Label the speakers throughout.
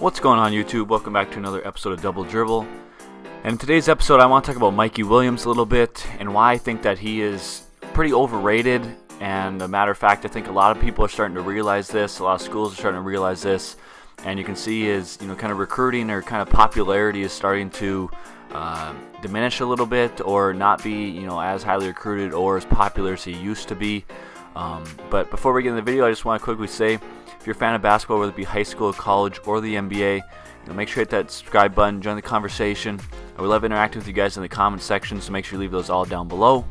Speaker 1: What's going on, YouTube? Welcome back to another episode of Double Dribble. And in today's episode, I want to talk about Mikey Williams a little bit and why I think that he is pretty overrated. And a matter of fact, I think a lot of people are starting to realize this. A lot of schools are starting to realize this. And you can see his, kind of recruiting or kind of popularity is starting to diminish a little bit, or not be, as highly recruited or as popular as he used to be. But before we get in the video, I just want to quickly say, if you're a fan of basketball, whether it be high school, college, or the NBA, make sure you hit that subscribe button, join the conversation. I would love interacting with you guys in the comment section, so make sure you leave those all down below.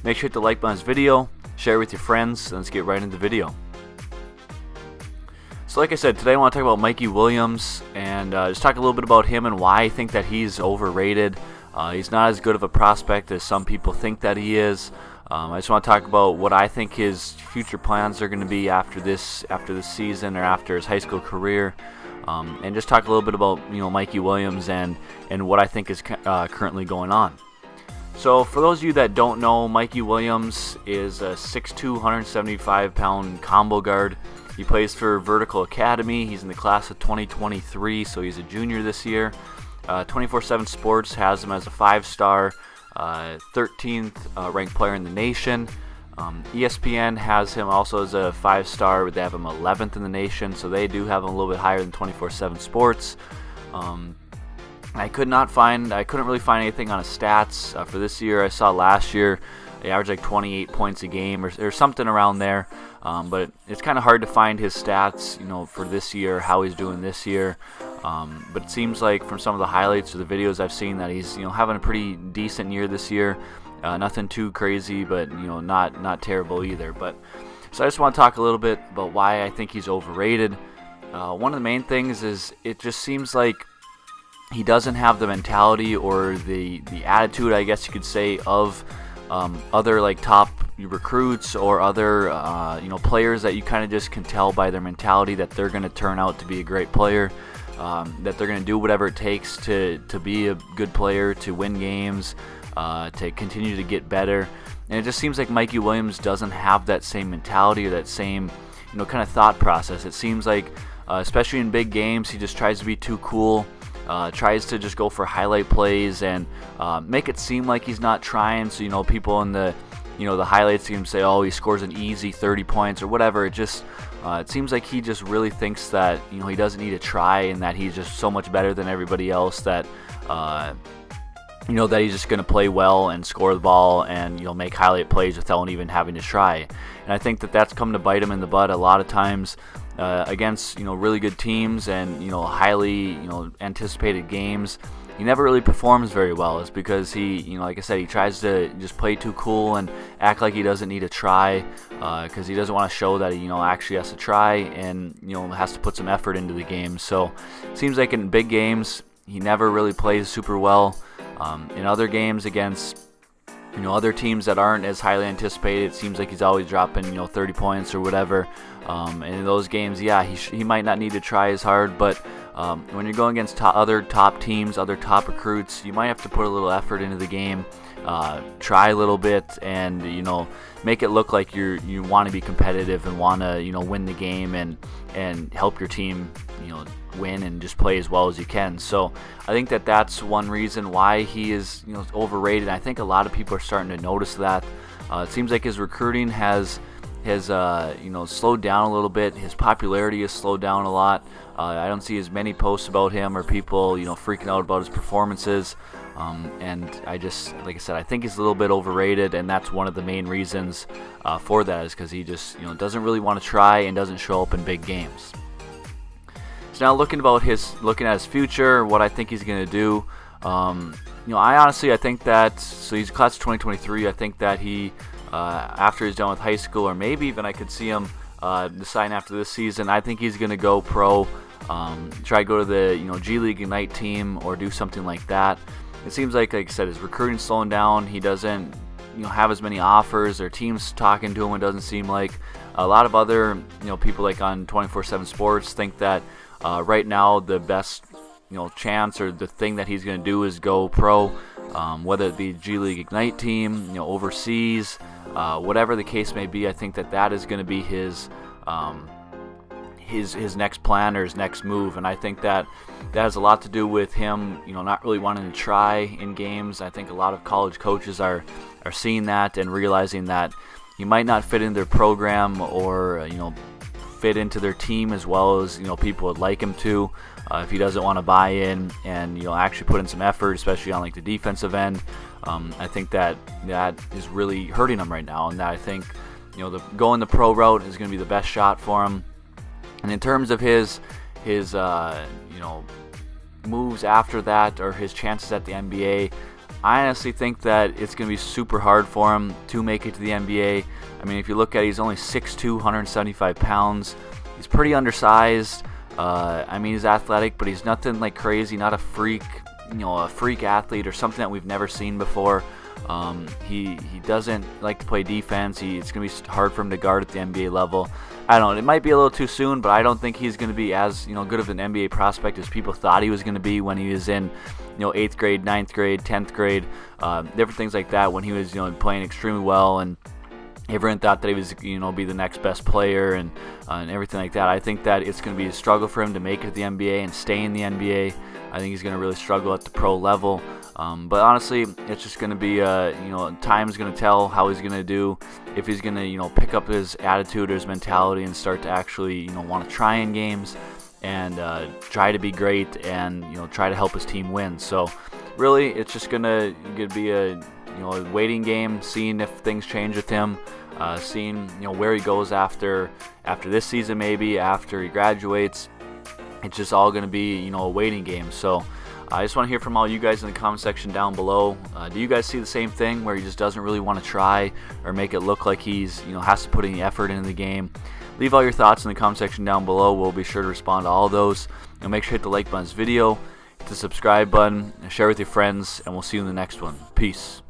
Speaker 1: Make sure you hit the like button on this video, share it with your friends, and let's get right into the video. So like I said, today I want to talk about Mikey Williams and just talk a little bit about him and why I think that he's overrated. He's not as good of a prospect as some people think that he is. I just want to talk about what I think his future plans are going to be after this season or after his high school career, and just talk a little bit about Mikey Williams and what I think is currently going on. So for those of you that don't know, Mikey Williams is a 6'2", 175-pound combo guard. He plays for Vertical Academy. He's in the class of 2023, so he's a junior this year. 24/7 Sports has him as a 5-star. 13th ranked player in the nation. ESPN has him also as a 5-star, but they have him 11th in the nation, so they do have him a little bit higher than 24/7 Sports. I couldn't really find anything on his stats for this year. I saw last year he averaged like 28 points a game or something around there, but it's kind of hard to find his stats, for this year, how he's doing this year. But it seems like from some of the highlights or the videos I've seen that he's having a pretty decent year this year. Nothing too crazy, but not terrible either. But so I just want to talk a little bit about why I think he's overrated. One of the main things is it just seems like he doesn't have the mentality or the attitude, I guess you could say, of other like top recruits or other players that you kind of just can tell by their mentality that they're going to turn out to be a great player. That they're going to do whatever it takes to be a good player, to win games, to continue to get better. And it just seems like Mikey Williams doesn't have that same mentality or that same kind of thought process. It seems like, especially in big games, he just tries to be too cool, tries to just go for highlight plays and make it seem like he's not trying. So people in the the highlights see him say, oh, he scores an easy 30 points or whatever. It seems like he just really thinks that he doesn't need to try, and that he's just so much better than everybody else that that he's just going to play well and score the ball and make highlight plays without even having to try. And I think that that's come to bite him in the butt a lot of times against really good teams and highly anticipated games. He never really performs very well. It's because he, like I said, he tries to just play too cool and act like he doesn't need to try, because he doesn't want to show that he, actually has to try and, has to put some effort into the game. So it seems like in big games, he never really plays super well. In other games against, other teams that aren't as highly anticipated, it seems like he's always dropping, 30 points or whatever. And in those games, yeah, he might not need to try as hard, but when you're going against other top teams, other top recruits, you might have to put a little effort into the game, try a little bit, and make it look like you want to be competitive and want to win the game and help your team win and just play as well as you can. So I think that that's one reason why he is overrated. I think a lot of people are starting to notice that. It seems like his recruiting has slowed down a little bit. His popularity has slowed down a lot. I don't see as many posts about him or people freaking out about his performances. And I just, like I said, I think he's a little bit overrated, and that's one of the main reasons for that, is because he just doesn't really want to try and doesn't show up in big games. So now looking at his future, what I think he's going to do. I think that, so he's class of 2023. I think that he, after he's done with high school, or maybe even I could see him deciding after this season, I think he's going to go pro, try to go to the G League Ignite team or do something like that. It seems like I said, his recruiting's slowing down. He doesn't have as many offers or teams talking to him. It doesn't seem like a lot of other people like on 24/7 Sports think that right now the best chance or the thing that he's going to do is go pro, whether it be G League Ignite team, overseas, whatever the case may be. I think that is going to be his his next plan or his next move. And I think that has a lot to do with him, not really wanting to try in games. I think a lot of college coaches are seeing that and realizing that he might not fit in their program or fit into their team as well as people would like him to. If he doesn't want to buy in and actually put in some effort, especially on like the defensive end, I think that is really hurting him right now. And that I think going the pro route is going to be the best shot for him. And in terms of his moves after that or his chances at the NBA, I honestly think that it's going to be super hard for him to make it to the NBA. I mean, if you look at it, he's only 6'2", 175 pounds. He's pretty undersized. He's athletic, but he's nothing like crazy, not a freak athlete or something that we've never seen before. He doesn't like to play defense. It's going to be hard for him to guard at the NBA level. I don't know. It might be a little too soon, but I don't think he's going to be as good of an NBA prospect as people thought he was going to be when he was in 8th grade, 9th grade, 10th grade, different things like that. When he was playing extremely well, and everyone thought that he was be the next best player and everything like that. I think that it's going to be a struggle for him to make it to the NBA and stay in the NBA. I think he's going to really struggle at the pro level. But honestly, it's just going to be, time's going to tell how he's going to do. If he's going to, pick up his attitude or his mentality and start to actually, want to try in games and try to be great and, try to help his team win. So really, it's just going to be a waiting game, seeing if things change with him, seeing, where he goes after this season, maybe after he graduates. It's just all going to be, a waiting game. So I just want to hear from all you guys in the comment section down below. Do you guys see the same thing where he just doesn't really want to try or make it look like he's, has to put any effort into the game? Leave all your thoughts in the comment section down below. We'll be sure to respond to all of those. And make sure to hit the like button on this video, hit the subscribe button, and share with your friends, and we'll see you in the next one. Peace.